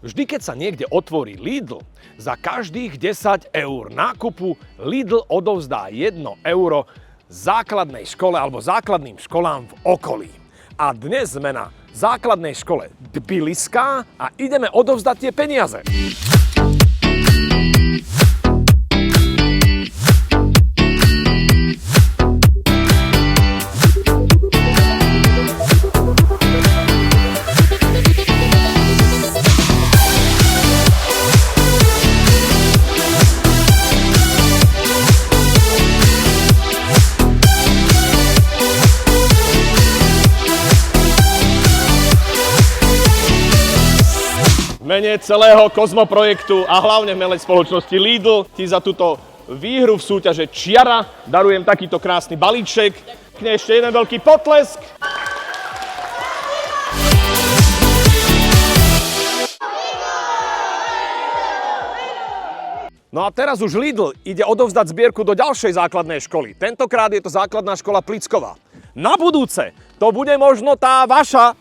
Vždy, keď sa niekde otvorí Lidl, za každých 10 eur nákupu Lidl odovzdá 1 euro základnej škole alebo základným školám v okolí. A dnes sme na základnej škole Tbiliská a ideme odovzdať tie peniaze. V mene celého Kozmo projektu a hlavne v mene spoločnosti Lidl ti za túto výhru v súťaže Čiara darujem takýto krásny balíček. Ešte jeden veľký potlesk. No a teraz už Lidl ide odovzdať zbierku do ďalšej základnej školy. Tentokrát je to základná škola Plicková. Na budúce to bude možno tá vaša